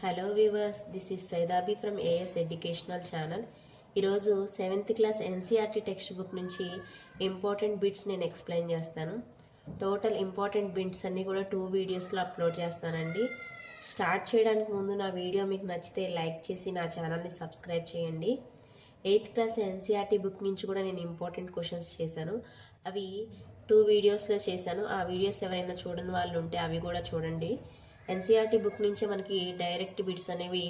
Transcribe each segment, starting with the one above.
Hello viewers, this is Saidabi from AS educational channel. ఈరోజు 7th class NCERT textbook నుంచి important bits నేను explain చేస్తాను. Total important bits అన్నీ కూడా 2 వీడియోస్లో అప్లోడ్ చేస్తానండి. స్టార్ట్ చేయడానికి ముందు నా వీడియో మీకు నచ్చితే లైక్ చేసి నా ఛానల్ని సబ్స్క్రైబ్ చేయండి. 8th క్లాస్ ఎన్సీఆర్టీ బుక్ నుంచి కూడా నేను ఇంపార్టెంట్ క్వశ్చన్స్ చేశాను. అవి 2 వీడియోస్లో చేశాను. ఆ వీడియోస్ ఎవరైనా చూడని వాళ్ళు ఉంటే అవి కూడా చూడండి. ఎన్సీఆర్టీ బుక్ నుంచే మనకి డైరెక్ట్ బిట్స్ అనేవి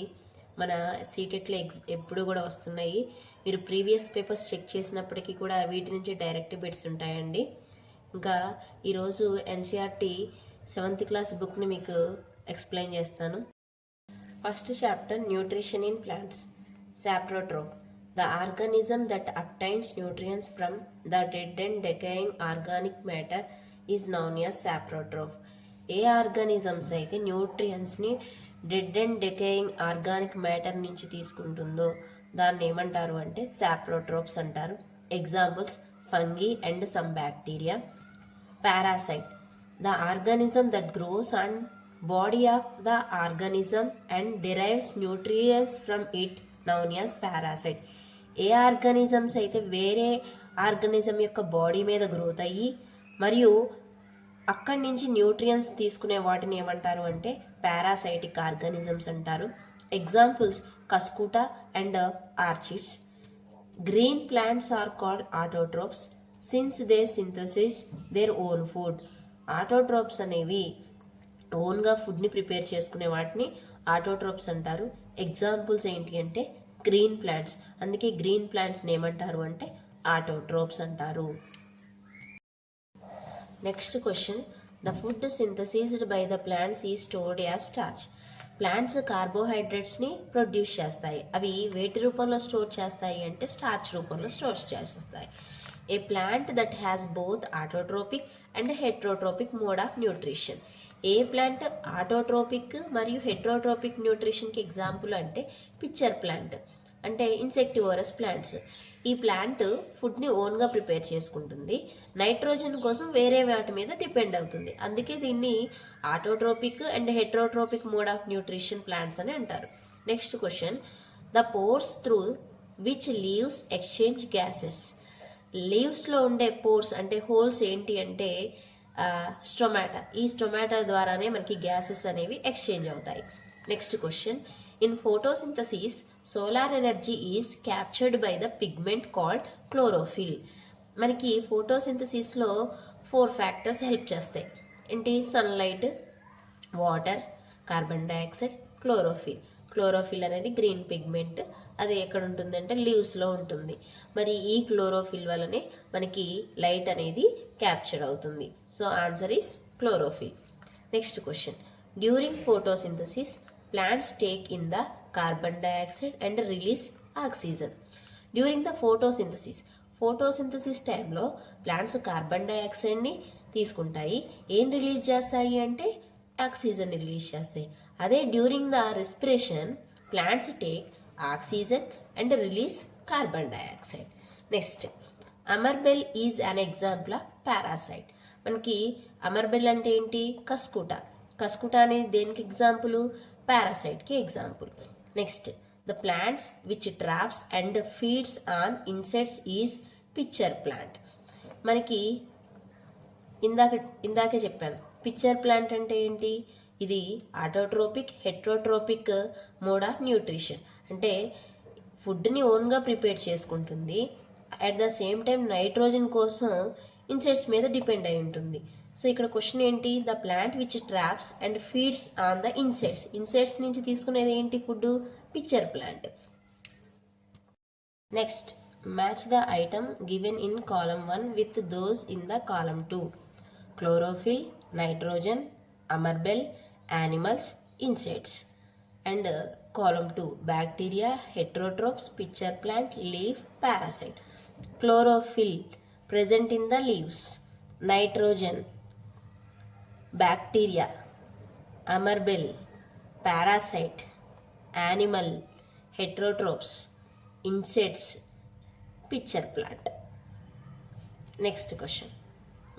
మన సీటెట్లో ఎప్పుడు కూడా వస్తున్నాయి. మీరు ప్రీవియస్ పేపర్స్ చెక్ చేసినప్పటికీ కూడా వీటి నుంచి డైరెక్ట్ బిట్స్ ఉంటాయండి. ఇంకా ఈరోజు ఎన్సీఆర్టీ 7th క్లాస్ బుక్ని మీకు ఎక్స్ప్లెయిన్ చేస్తాను. First chapter nutrition in plants. Saprotroph, the organism that obtains nutrients from the dead and decaying organic matter is known as saprotroph. A organisms అయితే న్యూట్రియంట్స్ని డెడ్ అండ్ డెకేయింగ్ ఆర్గానిక్ మ్యాటర్ నుంచి తీసుకుంటుందో దాన్ని ఏమంటారు అంటే సాప్రోట్రోప్స్ అంటారు. Examples fungi and some bacteria. Parasite, the organism that gross on body of the organism and derives nutrients from it noun as parasite. A organisms అయితే వేరే organism యొక్క బాడీ మీద గ్రోత్ అయ్యి మరియు అక్కడి నుంచి న్యూట్రియంట్స్ తీసుకునే వాటిని ఏమంటారు అంటే పారాసైటిక్ ఆర్గానిజమ్స్ అంటారు. Examples cuscuta and orchids. Green plants are called autotrophs since they synthesis their own food. Autotrophs అనేవి ఓన్గా ఫుడ్ని ప్రిపేర్ చేసుకునే వాటిని ఆటోట్రోప్స్ అంటారు. ఎగ్జాంపుల్స్ ఏంటి అంటే గ్రీన్ ప్లాంట్స్. అందుకే గ్రీన్ ప్లాంట్స్ని ఏమంటారు అంటే ఆటోట్రోప్స్ అంటారు. Next question, the food synthesised by the plants is stored as starch. Plants కార్బోహైడ్రేట్స్ని ప్రొడ్యూస్ చేస్తాయి. అవి వేటి రూపంలో స్టోర్ చేస్తాయి అంటే స్టార్చ్ రూపంలో స్టోర్ చేస్తాయి. A plant that has both autotrophic and heterotrophic mode of nutrition. A plant autotrophic మరియు హెట్రోట్రోపిక్ న్యూట్రిషన్కి ఎగ్జాంపుల్ అంటే పిక్చర్ ప్లాంట్ అంటే ఇన్సెక్టివోరస్ ప్లాంట్స్. ఈ ప్లాంట్ ఫుడ్ని ఓన్గా ప్రిపేర్ చేసుకుంటుంది, నైట్రోజన్ కోసం వేరే వాటి మీద డిపెండ్ అవుతుంది. అందుకే దీన్ని autotrophic and heterotrophic mode of nutrition plants అని అంటారు. Next question, the pores through which leaves exchange gases. లీవ్స్లో ఉండే పోర్స్ అంటే హోల్స్ ఏంటి అంటే స్టొమాటా. ఈ స్టొమాటా ద్వారానే మనకి గ్యాసెస్ అనేవి ఎక్స్చేంజ్ అవుతాయి. Next question, in photosynthesis solar energy is captured by the pigment called chlorophyll. మనకి ఫోటోసింథసిస్లో 4 ఫ్యాక్టర్స్ హెల్ప్ చేస్తాయి. ఏంటి? Sunlight, water, carbon dioxide, chlorophyll. Chlorophyll అనేది గ్రీన్ పిగ్మెంట్. అది ఎక్కడ ఉంటుందంటే లీవ్స్లో ఉంటుంది. మరి ఈ క్లోరోఫిల్ వల్లనే మనకి లైట్ అనేది క్యాప్చర్ అవుతుంది. So answer is chlorophyll. Next question, during photosynthesis plants take in the carbon dioxide and release oxygen. During the photosynthesis టైంలో ప్లాంట్స్ కార్బన్ డైఆక్సైడ్ని తీసుకుంటాయి. ఏం రిలీజ్ చేస్తాయి అంటే ఆక్సిజన్ని రిలీజ్ చేస్తాయి. అదే during the respiration plants take oxygen and release carbon dioxide. Next, Amarbel is an example of parasite. మనకి అమర్బెల్ అంటే ఏంటి? కస్కుటా. కస్కుటా అనేది దేనికి ఎగ్జాంపుల్? పారాసైట్కి example. Next, the plants which traps and feeds on insects is pitcher plant. మనకి ఇందాకే చెప్పాను, pitcher plant అంటే ఏంటి? ఇది autotrophic heterotrophic mode of nutrition. అంటే ఫుడ్ని ఓన్గా ప్రిపేర్ చేసుకుంటుంది, at the same time nitrogen కోసం ఇన్సెక్ట్స్ మీద డిపెండ్ అయి ఉంటుంది. సో ఇక్కడ క్వశ్చన్ ఏంటి? The plant which traps and feeds on the insects. Insects నుంచి తీసుకునేది ఏంటి? Food. Pitcher plant. Next, match the item given in column 1 with those in the column 2. Chlorophyll, nitrogen, Amarbel, animals, insects. And column 2 bacteria, heterotrophs, pitcher plant, leaf, parasite. Chlorophyll present in the leaves, nitrogen, bacteria, amoebal, parasite, animal, heterotrophs, insects, pitcher plant. Next question,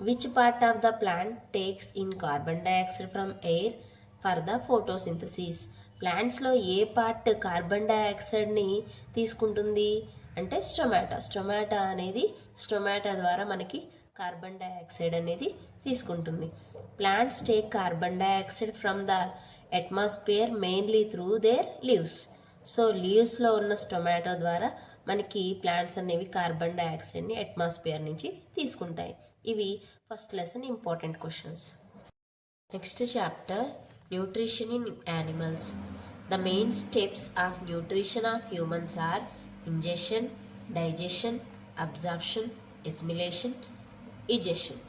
which part of the plant takes in carbon dioxide from air for the photosynthesis? ప్లాంట్స్లో ఏ part carbon డైఆక్సైడ్ని తీసుకుంటుంది అంటే stomata అనేది stomata ద్వారా మనకి carbon dioxide అనేది తీసుకుంటుంది. Plants take carbon dioxide from the atmosphere mainly through their leaves. So లీవ్స్లో ఉన్న స్టొమాటో ద్వారా మనకి ప్లాంట్స్ అనేవి కార్బన్ డైఆక్సైడ్ని అట్మాస్ఫియర్ నుంచి తీసుకుంటాయి. ఇవి first lesson important questions. Next chapter nutrition in animals. The main steps of nutrition of humans are ingestion, digestion, absorption, assimilation, egestion.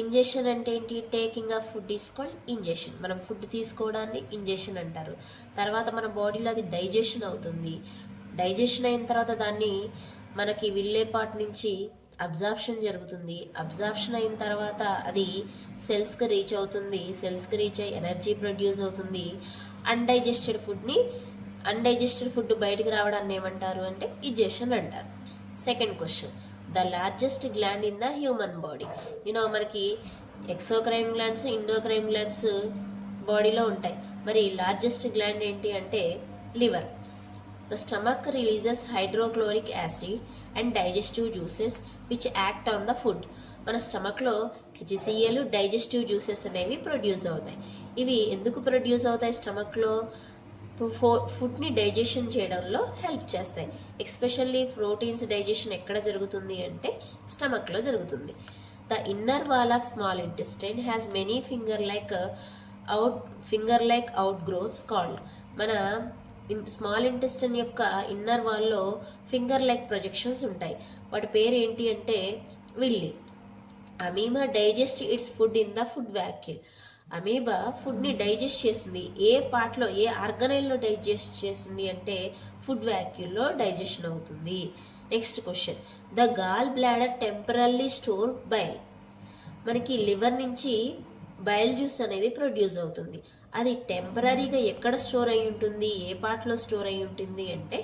Ingestion అంటే ఏంటి? Taking of food is called ingestion. మనం food తీసుకోవడాన్ని ingestion అంటారు. తర్వాత మన బాడీలో అది digestion అవుతుంది. డైజెషన్ అయిన తర్వాత దాన్ని మనకి విల్లే పార్ట్ నుంచి అబ్జార్ప్షన్ జరుగుతుంది. అబ్జార్ప్షన్ అయిన తర్వాత అది సెల్స్కి రీచ్ అవుతుంది. సెల్స్కి రీచ్ అయ్యి ఎనర్జీ ప్రొడ్యూస్ అవుతుంది. అన్డైజెస్టెడ్ ఫుడ్ బయటకు రావడాన్ని ఏమంటారు అంటే ఇజెషన్ అంటారు. Second question, the largest gland in the human body. మనకి ఎక్సోక్రైన్ గ్లాండ్స్, ఇండోక్రైన్ గ్లాండ్స్ బాడీలో ఉంటాయి. మరి లార్జెస్ట్ గ్లాండ్ ఏంటి అంటే liver. The stomach releases hydrochloric acid and digestive juices which act on the food. మన స్టమక్లో HCl డైజెస్టివ్ జ్యూసెస్ అనేవి produce అవుతాయి. ఇవి ఎందుకు ప్రొడ్యూస్ అవుతాయి? స్టమక్లో ఫుడ్ని డైజెషన్ చేయడంలో హెల్ప్ చేస్తాయి. ఎస్పెషల్లీ ప్రోటీన్స్ డైజెషన్ ఎక్కడ జరుగుతుంది అంటే స్టమక్లో జరుగుతుంది. The inner wall of small intestine has many finger like outgrowths called. మన స్మాల్ ఇంటెస్టైన్ యొక్క ఇన్నర్ వాల్లో ఫింగర్ లైక్ ప్రొజెక్షన్స్ ఉంటాయి. వాటి పేరు ఏంటి అంటే villi. Amoeba digest its food in the food vacuole. Amoeba ఫుడ్ని డైజెస్ట్ చేస్తుంది. ఏ పార్ట్లో, ఏ ఆర్గనైల్లో డైజెస్ట్ చేస్తుంది అంటే ఫుడ్ వ్యాక్యూల్లో డైజెషన్ అవుతుంది. Next question, the gall bladder temporally store bile. మనకి లివర్ నుంచి బైల్ జ్యూస్ అనేది ప్రొడ్యూస్ అవుతుంది. అది టెంపరీగా ఎక్కడ స్టోర్ అయి ఉంటుంది, ఏ పార్ట్లో స్టోర్ అయి ఉంటుంది అంటే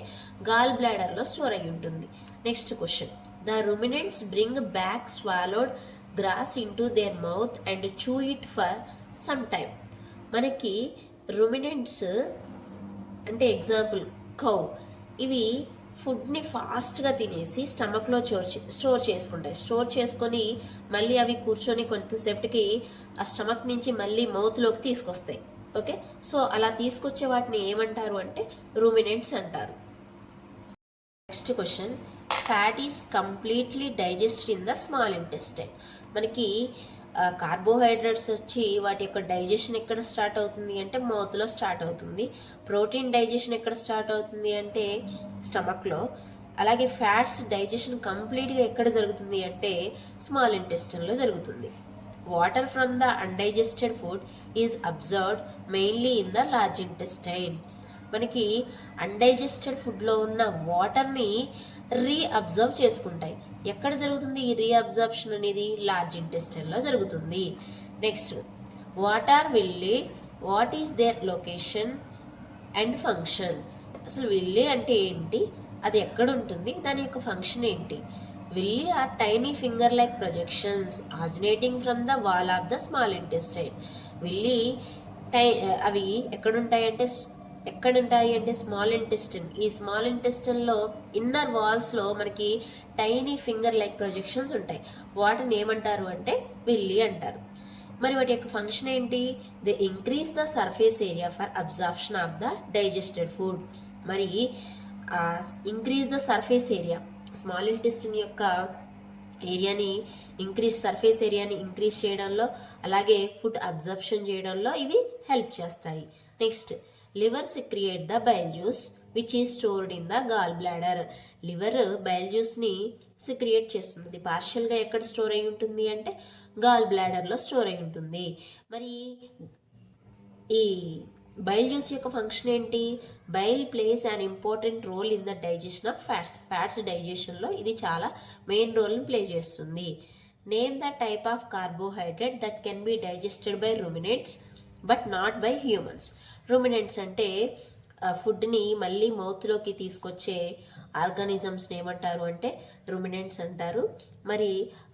గాల్ బ్లాడర్లో స్టోర్ అయి ఉంటుంది. Next question, the ruminants bring back swallowed grass into their mouth and chew it for some time. మనకి ruminants అంటే ఎగ్జాంపుల్ కౌ, ఇవి ఫుడ్ని ఫాస్ట్గా తినేసి స్టమక్లో స్టోర్ చేసుకుంటాయి. స్టోర్ చేసుకొని మళ్ళీ అవి కూర్చొని కొంతసేపటికి ఆ స్టమక్ నుంచి మళ్ళీ మౌత్లోకి తీసుకొస్తాయి. ఓకే, సో అలా తీసుకొచ్చే వాటిని ఏమంటారు అంటే రూమినెంట్స్ అంటారు. Next question, fat is completely digested in the small intestine. మనకి కార్బోహైడ్రేట్స్ వచ్చి వాటి యొక్క డైజెషన్ ఎక్కడ స్టార్ట్ అవుతుంది అంటే మౌత్లో స్టార్ట్ అవుతుంది. ప్రోటీన్ డైజెషన్ ఎక్కడ స్టార్ట్ అవుతుంది అంటే స్టమక్లో. అలాగే ఫ్యాట్స్ డైజెషన్ కంప్లీట్గా ఎక్కడ జరుగుతుంది అంటే స్మాల్ ఇంటెస్టైన్లో జరుగుతుంది. Water from the undigested food is observed mainly in the large intestine. మనకి అన్డైజెస్టెడ్ ఫుడ్లో ఉన్న వాటర్ని రీఅబ్జర్వ్ చేసుకుంటాయి. ఎక్కడ జరుగుతుంది ఈ రీఅబ్జర్ప్షన్ అనేది? లార్జ్ ఇంటెస్టైన్లో జరుగుతుంది. Next, what is their location and function. అసలు విల్లీ అంటే ఏంటి, అది ఎక్కడ ఉంటుంది, దాని యొక్క ఫంక్షన్ ఏంటి? Villi are tiny finger like projections originating from the wall of the small intestine. Villi అవి ఎక్కడుంటాయి అంటే స్మాల్ ఇంటెస్టైన్. ఈ స్మాల్ ఇంటెస్టైన్లో ఇన్నర్ వాల్స్లో మనకి టైనీ ఫింగర్ లైక్ ప్రొజెక్షన్స్ ఉంటాయి. వాటిని ఏమంటారు అంటే విల్లీ అంటారు. మరి వాటి యొక్క ఫంక్షన్ ఏంటి? They increase the surface area for absorption of the digested food. మరి increase the surface area, small intestine యొక్క సర్ఫేస్ ఏరియాని ఇంక్రీజ్ చేయడంలో, అలాగే ఫుడ్ అబ్జర్ప్షన్ చేయడంలో ఇవి హెల్ప్ చేస్తాయి. Next, liver secrete the bile juice which is stored in the gall bladder. Liver bile జ్యూస్ని secrete చేస్తుంది. పార్షియల్గా ఎక్కడ స్టోర్ అయి ఉంటుంది అంటే గాల్ బ్లాడర్లో స్టోర్ అయి ఉంటుంది. మరి ఈ బైల్ జ్యూస్ యొక్క ఫంక్షన్ ఏంటి? Bile plays an important role in the digestion of fats డైజెషన్లో ఇది చాలా మెయిన్ రోల్ని ప్లే చేస్తుంది. Name the type of carbohydrate that can be digested by ruminants but not by humans. ruminants అంటే ఫుడ్ని మళ్ళీ మౌత్లోకి తీసుకొచ్చే ఆర్గానిజమ్స్ని ఏమంటారు అంటే ruminants అంటారు. మరి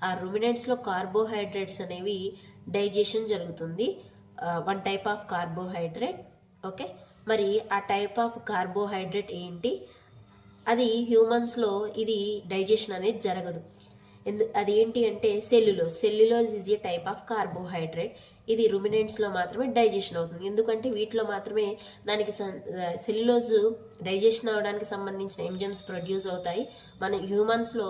ఆ ruminantsలో కార్బోహైడ్రేట్స్ అనేవి డైజెషన్ జరుగుతుంది. One type of carbohydrate okay, మరి ఆ టైప్ ఆఫ్ కార్బోహైడ్రేట్ ఏంటి? అది హ్యూమన్స్లో ఇది డైజెషన్ అనేది జరగదు. అది ఏంటి అంటే cellulose is a type of carbohydrate. ఇది రుమినెంట్స్లో మాత్రమే డైజెషన్ అవుతుంది. ఎందుకంటే వీటిలో మాత్రమే దానికి సెల్యులోజ్ డైజెషన్ అవడానికి సంబంధించిన ఎంజైమ్స్ ప్రొడ్యూస్ అవుతాయి. మన హ్యూమన్స్లో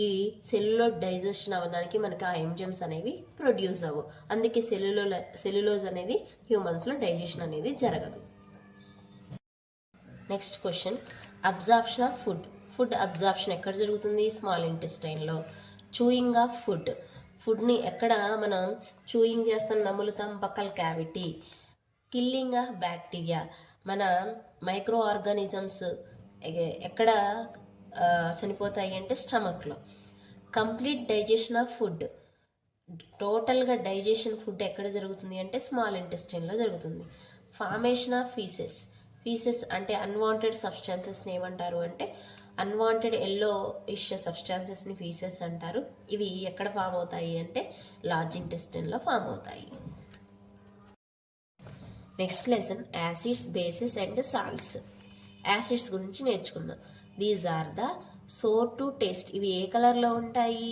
ఈ సెల్యులోజ్ డైజెషన్ అవ్వడానికి మనకి ఆ ఎంజైమ్స్ అనేవి ప్రొడ్యూస్ అవ్వవు. అందుకే సెల్యులోజ్ అనేది హ్యూమన్స్లో డైజెషన్ అనేది జరగదు. Next question, absorption of food absorption ఎక్కడ జరుగుతుంది? స్మాల్ ఇంటెస్టైన్లో. చూయింగ్ ఆఫ్ ఫుడ్ని ఎక్కడ మనం చూయింగ్ చేస్తాం, నములుతాం? Buccal cavity. Killing of bacteria, మన మైక్రో ఆర్గానిజమ్స్ ఎక్కడ చనిపోతాయి అంటే స్టమక్లో. కంప్లీట్ డైజెషన్ ఆఫ్ ఫుడ్, టోటల్గా డైజెషన్ ఫుడ్ ఎక్కడ జరుగుతుంది అంటే స్మాల్ ఇంటెస్టైన్లో జరుగుతుంది. ఫార్మేషన్ ఆఫ్ ఫీసెస్ అంటే అన్వాంటెడ్ సబ్స్టాన్సెస్ని ఏమంటారు అంటే అన్వాంటెడ్ ఎల్లో ఇష్ సబ్స్టాన్సెస్ని ఫీసెస్ అంటారు. ఇవి ఎక్కడ ఫామ్ అవుతాయి అంటే లార్జ్ ఇంటెస్టైన్లో ఫామ్ అవుతాయి. Next lesson, acids, bases and salts. Acids గురించి నేర్చుకుందాం. These are the sour to taste. ఇవి ఏ కలర్లో ఉంటాయి?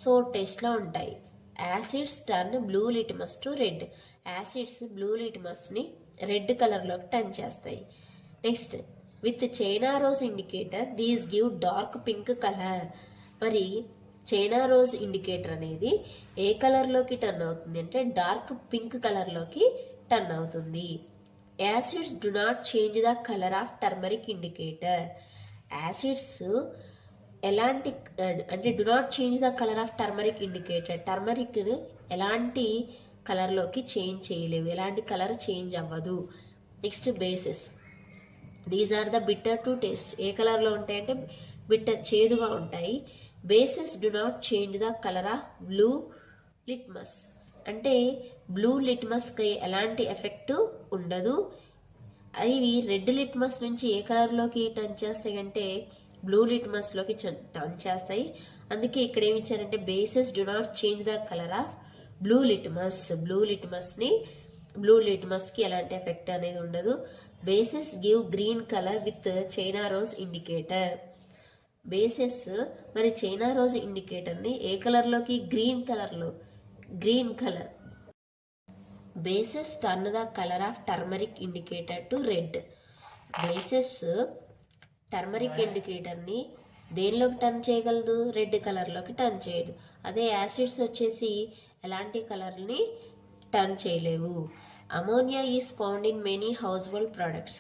సోర్ టేస్ట్లో ఉంటాయి. Acids turn blue litmus to red. Acids blue లిట్మస్ని రెడ్ కలర్లోకి టర్న్ చేస్తాయి. Next, with China rose indicator these give dark pink colour. మరి చైనా రోజ్ ఇండికేటర్ అనేది ఏ కలర్లోకి టర్న్ అవుతుంది అంటే డార్క్ పింక్ కలర్లోకి టర్న్ అవుతుంది. Acids do not change the colour of turmeric indicator. Acids ఎలాంటి అంటే do not change the colour of turmeric indicator. Turmeric ఎలాంటి కలర్లోకి చేంజ్ చేయలేవు, ఎలాంటి కలర్ చేంజ్ అవ్వదు. Next, bases. These are the bitter to taste. ఏ కలర్లో ఉంటాయంటే బిట్టర్, చేదుగా ఉంటాయి. Bases do not change the colour of blue litmus. అంటే బ్లూ లిట్మస్కి ఎలాంటి ఎఫెక్ట్ ఉండదు. అవి రెడ్ లిట్మస్ నుంచి ఏ కలర్లోకి టర్న్ చేస్తాయి అంటే బ్లూ లిట్మస్లోకి టర్న్ చేస్తాయి. అందుకే ఇక్కడ ఏమి ఇచ్చారంటే bases do not change the colour of blue లిట్మస్కి ఎలాంటి ఎఫెక్ట్ అనేది ఉండదు. Bases give green colour with China rose indicator. Bases మరి చైనా రోజ్ ఇండికేటర్ని ఏ కలర్లోకి? Green colour. Bases turn the colour of turmeric indicator to red. Bases turmeric ఇండికేటర్ని దేనిలోకి టర్న్ చేయగలదు? రెడ్ కలర్లోకి టర్న్ చేయదు. అదే యాసిడ్స్ వచ్చేసి ఎలాంటి కలర్ని టర్న్ చేయలేవు. Ammonia is found in many household products.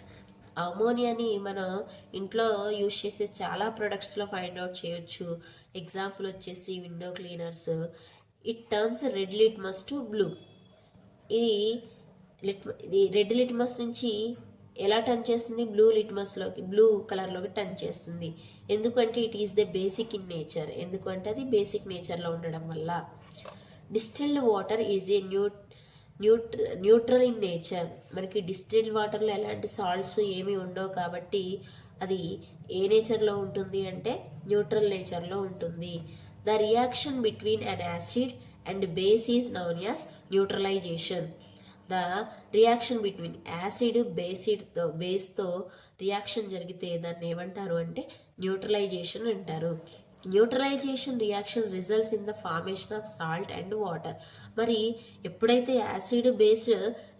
అమోనియాని మనం ఇంట్లో యూజ్ చేసే చాలా ప్రొడక్ట్స్లో ఫైండ్ అవుట్ చేయొచ్చు. ఎగ్జాంపుల్ వచ్చేసి window cleaners. It turns red litmus to blue. ఇది రెడ్ లిట్మస్ నుంచి ఎలా టర్న్ చేస్తుంది? బ్లూ కలర్లోకి టర్న్ చేస్తుంది. ఎందుకంటే it is the basic in nature. ఎందుకంటే అది బేసిక్ నేచర్లో ఉండడం వల్ల. Distilled water is a neutral in nature. మనకి డిస్టిల్డ్ వాటర్లో ఎలాంటి సాల్ట్స్ ఏమీ ఉండవు కాబట్టి అది ఏ నేచర్లో ఉంటుంది అంటే న్యూట్రల్ నేచర్లో ఉంటుంది. The reaction between an acid and base is known as neutralisation. The reaction between acid బేస్తో రియాక్షన్ జరిగితే దాన్ని ఏమంటారు అంటే న్యూట్రలైజేషన్ అంటారు. Neutralisation reaction results in the formation of salt and water. మరి ఎప్పుడైతే యాసిడ్ బేస్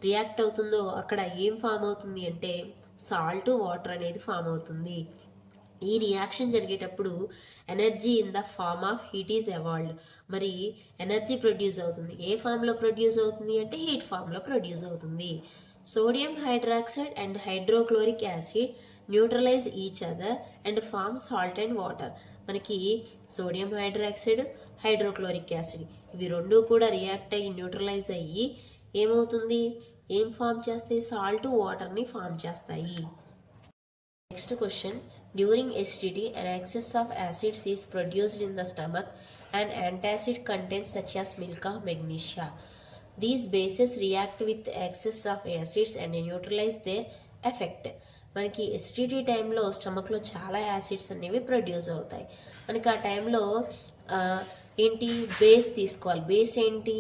రియాక్ట్ అవుతుందో అక్కడ ఏం ఫామ్ అవుతుంది అంటే సాల్ట్, వాటర్ అనేది ఫామ్ అవుతుంది. ఈ రియాక్షన్ జరిగేటప్పుడు energy in the form of heat is evolved. మరి ఎనర్జీ ప్రొడ్యూస్ అవుతుంది. ఏ ఫామ్లో ప్రొడ్యూస్ అవుతుంది అంటే హీట్ ఫామ్లో ప్రొడ్యూస్ అవుతుంది. Sodium hydroxide and hydrochloric acid neutralize each other and form salt and water. మనకి సోడియం హైడ్రాక్సైడ్, హైడ్రోక్లోరిక్ యాసిడ్ ఇవి రెండు కూడా రియాక్ట్ అయ్యి న్యూట్రలైజ్ అయ్యి ఏమవుతుంది? ఏం ఫామ్ చేస్తాయి? సాల్ట్, వాటర్ని ఫామ్ చేస్తాయి. Next question, during acidity an excess of acids is produced in the stomach and antacid contents such as milk of magnesia. These bases react with excess of acids and neutralize their effect. మనకి acidity టైంలో స్టమక్లో చాలా acids అనేవి produce అవుతాయి. మనకి ఆ టైంలో ఏంటి? Base తీసుకోవాలి. బేస్ ఏంటి?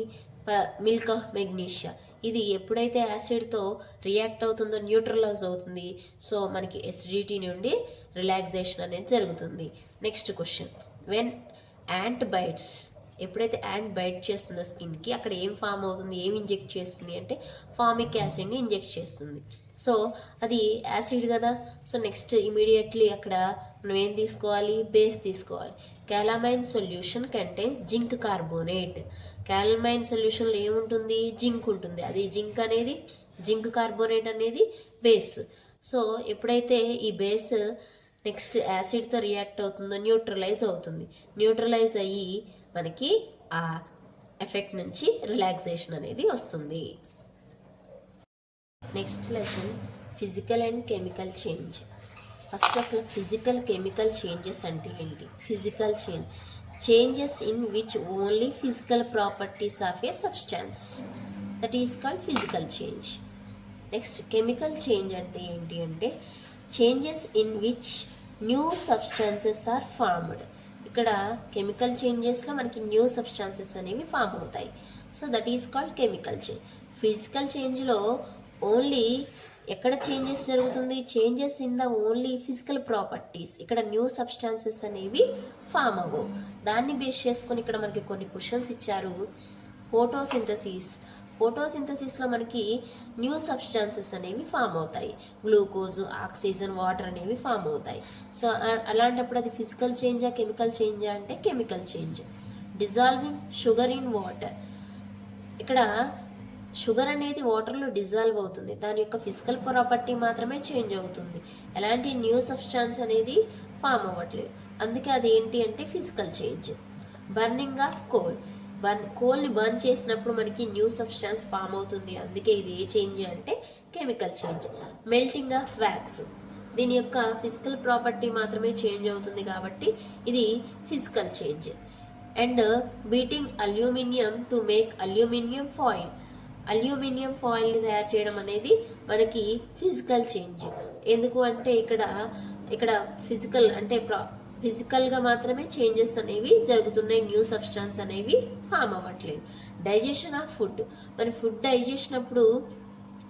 Milk of magnesia. ఇది ఎప్పుడైతే యాసిడ్తో రియాక్ట్ అవుతుందో న్యూట్రలైజ్ అవుతుంది. సో మనకి ఎసిడిటీ నుండి రిలాక్సేషన్ అనేది జరుగుతుంది. Next question, when ant bites, ఎప్పుడైతే యాంట్ బైట్ చేస్తుందో స్కిన్కి అక్కడ ఏం ఫామ్ అవుతుంది, ఏం ఇంజెక్ట్ చేస్తుంది అంటే ఫార్మిక్ యాసిడ్ని ఇంజెక్ట్ చేస్తుంది. సో అది యాసిడ్ కదా. సో నెక్స్ట్ ఇమీడియట్లీ అక్కడ మనం ఏం తీసుకోవాలి, బేస్ తీసుకోవాలి. Calamine solution contains zinc carbonate. Calamine సొల్యూషన్లో ఏముంటుంది, జింక్ ఉంటుంది. అది జింక్ కార్బోనేట్ అనేది బేస్. సో ఎప్పుడైతే ఈ బేస్ నెక్స్ట్ యాసిడ్తో రియాక్ట్ అవుతుందో న్యూట్రలైజ్ అవుతుంది. న్యూట్రలైజ్ అయ్యి మనకి ఆ ఎఫెక్ట్ నుంచి రిలాక్సేషన్ అనేది వస్తుంది. Next lesson physical and chemical change. First అసలు ఫిజికల్ కెమికల్ చేంజెస్ అంటే ఏంటి? Physical changes in which only physical properties of a substance, that is called physical change. Next chemical change అంటే ఏంటి అంటే changes in which new substances are formed. ఇక్కడ chemical చేంజెస్లో మనకి new substances అనేవి form అవుతాయి. So that is called chemical change. Physical చేంజ్లో only ఎక్కడ చేంజెస్ జరుగుతుంది, changes in the only physical properties. ఇక్కడ న్యూ సబ్స్టాన్సెస్ అనేవి ఫామ్ అవ్వవు. దాన్ని బేస్ చేసుకొని ఇక్కడ మనకి కొన్ని క్వశ్చన్స్ ఇచ్చారు. ఫోటోసింథసిస్లో మనకి న్యూ సబ్స్టాన్సెస్ అనేవి ఫామ్ అవుతాయి. గ్లూకోజ్, ఆక్సిజన్, వాటర్ అనేవి ఫామ్ అవుతాయి. సో అలాంటప్పుడు అది ఫిజికల్ చేంజా కెమికల్ చేంజా అంటే chemical change. Dissolving sugar in water, ఇక్కడ షుగర్ అనేది వాటర్లో డిజాల్వ్ అవుతుంది. దాని యొక్క ఫిజికల్ ప్రాపర్టీ మాత్రమే చేంజ్ అవుతుంది. ఎలాంటి న్యూ సబ్స్టాన్స్ అనేది ఫామ్ అవ్వట్లేదు. అందుకే అది ఏంటి అంటే ఫిజికల్ చేంజ్. బర్నింగ్ ఆఫ్ కోల్ని బర్న్ చేసినప్పుడు మనకి న్యూ సబ్స్టాన్స్ ఫామ్ అవుతుంది. అందుకే ఇది ఏ చేంజ్ అంటే chemical change. Melting of wax, దీని యొక్క ఫిజికల్ ప్రాపర్టీ మాత్రమే చేంజ్ అవుతుంది కాబట్టి ఇది physical change. And beating aluminium to make aluminium foil, aluminium ఫాయిల్ని తయారు చేయడం అనేది మనకి ఫిజికల్ చేంజ్. ఎందుకు అంటే ఇక్కడ ఫిజికల్ అంటే ఫిజికల్గా మాత్రమే చేంజెస్ అనేవి జరుగుతున్నాయి. న్యూ సబ్స్టాన్స్ అనేవి ఫామ్ అవ్వట్లేదు. డైజెషన్ ఆఫ్ ఫుడ్, మన ఫుడ్ డైజెషన్ అప్పుడు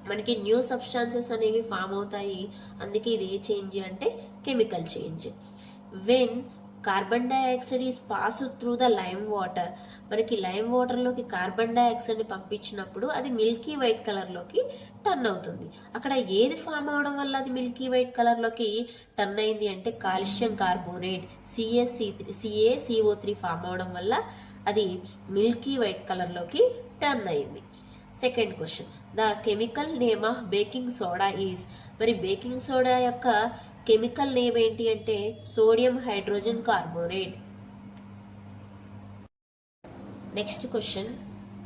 మనకి న్యూ సబ్స్టాన్సెస్ అనేవి ఫామ్ అవుతాయి. అందుకే ఇది ఏ చేంజ్ అంటే chemical change. When carbon dioxide is pass through the lime water, మనకి లైమ్ వాటర్లోకి కార్బన్ డైఆక్సైడ్ని పంపించినప్పుడు అది మిల్కీ వైట్ కలర్లోకి టర్న్ అవుతుంది. అక్కడ ఏది ఫామ్ అవడం వల్ల అది మిల్కీ వైట్ కలర్లోకి టర్న్ అయింది అంటే కాల్షియం కార్బోనేట్ CaCO3 ఫామ్ అవడం వల్ల అది మిల్కీ వైట్ కలర్లోకి టర్న్ అయింది. Second question, the chemical name of baking soda is, మరి బేకింగ్ సోడా యొక్క కెమికల్ నేమ్ ఏంటి అంటే sodium hydrogen carbonate. Next question,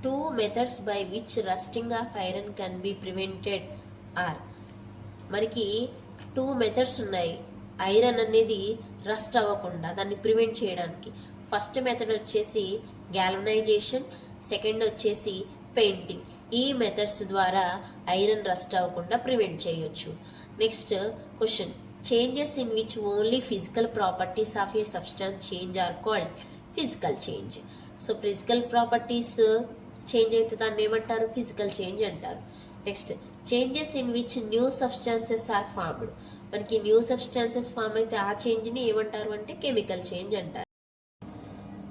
2 methods by which rusting of iron can be prevented are, మనకి 2 methods ఉన్నాయి iron అనేది rust అవ్వకుండా దాన్ని prevent చేయడానికి. ఫస్ట్ మెథడ్ వచ్చేసి గ్యాల్వనైజేషన్, సెకండ్ వచ్చేసి పెయింటింగ్. ఈ మెథడ్స్ ద్వారా ఐరన్ రస్ట్ అవ్వకుండా ప్రివెంట్ చేయొచ్చు. Next question, changes in which only physical properties of a substance change are called physical change. So physical properties change అయితే దాన్ని ఏమంటారు, ఫిజికల్ చేంజ్ అంటారు. Next, changes in which new substances are formed, మనకి new substances form అయితే ఆ చేంజ్ని ఏమంటారు అంటే కెమికల్ చేంజ్ అంటారు.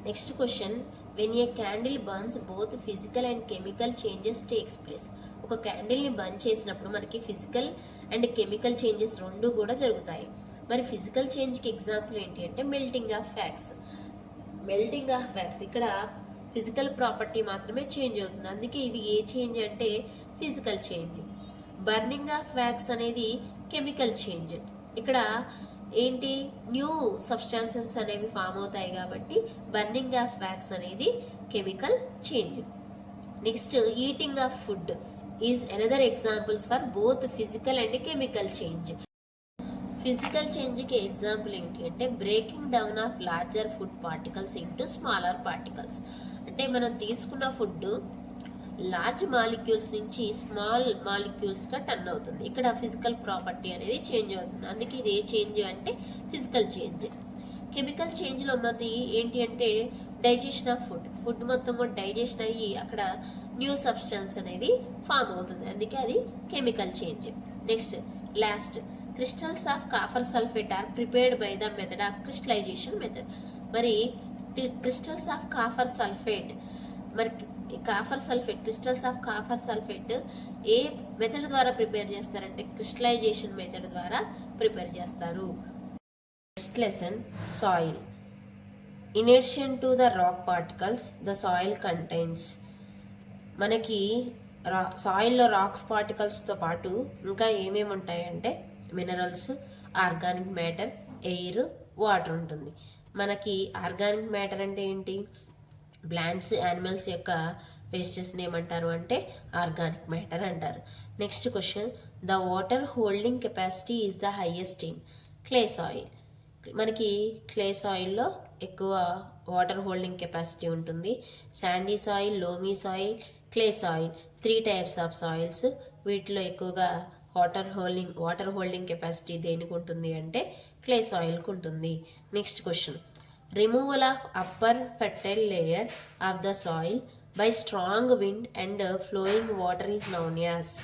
Next question, when a candle burns both physical and chemical changes takes place. ఒక క్యాండిల్ని బర్న్ చేసినప్పుడు మనకి ఫిజికల్ అండ్ కెమికల్ చేంజెస్ రెండు కూడా జరుగుతాయి. మరి ఫిజికల్ చేంజ్కి ఎగ్జాంపుల్ ఏంటి అంటే melting of wax. Melting of wax ఇక్కడ ఫిజికల్ ప్రాపర్టీ మాత్రమే చేంజ్ అవుతుంది. అందుకే ఇది ఏ చేంజ్ అంటే physical change. Burning of wax అనేది కెమికల్ చేంజ్. ఇక్కడ ఏంటి, న్యూ సబ్స్టాన్సెస్ అనేవి ఫామ్ అవుతాయి కాబట్టి బర్నింగ్ ఆఫ్ వ్యాక్స్ అనేది chemical change. Next, eating of food is another examples for both physical and chemical change. Physical చేంజ్కి ఎగ్జాంపుల్ ఏంటి అంటే breaking down of larger food particles into smaller particles. అంటే మనం తీసుకున్న ఫుడ్ లార్జ్ మాలిక్యూల్స్ నుంచి small మాలిక్యూల్స్గా turn అవుతుంది. ఇక్కడ ఫిజికల్ ప్రాపర్టీ అనేది చేంజ్ అవుతుంది. అందుకే ఇది ఏ చేంజ్ అంటే ఫిజికల్ చేంజ్. కెమికల్ చేంజ్లో మనది ఏంటి అంటే డైజెషన్ ఆఫ్ ఫుడ్ మొత్తం డైజెషన్ అయ్యి అక్కడ న్యూ సబ్స్టెన్స్ అనేది ఫామ్ అవుతుంది, అందుకే అది chemical change. Next last, crystals of copper sulphate are prepared by the method of crystallization method. మరి క్రిస్టల్స్ ఆఫ్ కాపర్ సల్ఫేట్, మరి copper sulphate, crystals of copper sulphate A method ద్వారా prepare చేస్తారంటే crystallisation method ద్వారా prepare చేస్తారు. Next lesson soil. In addition to the rock particles, the soil contains, మనకి సాయిల్లో racks పార్టికల్స్తో పాటు ఇంకా ఏమేమి ఉంటాయంటే minerals, organic matter, air, water ఉంటుంది. మనకి ఆర్గానిక్ మ్యాటర్ అంటే ఏంటి? ప్లాంట్స్, యానిమల్స్ యొక్క వేస్టెస్ని ఏమంటారు అంటే ఆర్గానిక్ మ్యాటర్ అంటారు. Next question, the water holding capacity is the highest in clay soil. మనకి క్లే సాయిల్లో ఎక్కువ వాటర్ హోల్డింగ్ కెపాసిటీ ఉంటుంది. Sandy soil, loamy soil, clay soil, 3 types of soils. వీటిలో ఎక్కువగా వాటర్ హోల్డింగ్ కెపాసిటీ దేనికి ఉంటుంది అంటే క్లే సాయిల్కి ఉంటుంది. Next question, removal of upper fertile layer of the soil by strong wind and flowing water is known as.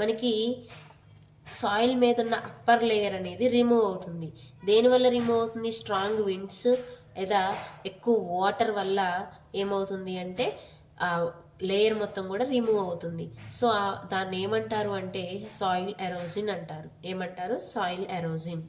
మనకి soil మీద ఉన్న upper layer అనేది రిమూవ్ అవుతుంది. దేనివల్ల రిమూవ్ అవుతుంది? స్ట్రాంగ్ విండ్స్ లేదా ఎక్కువ వాటర్ వల్ల ఏమవుతుంది అంటే ఆ లేయర్ మొత్తం కూడా రిమూవ్ అవుతుంది. సో దాన్ని ఏమంటారు అంటే సాయిల్ ఎరోజిన్ అంటారు. ఏమంటారు? సాయిల్ ఎరోజిన్.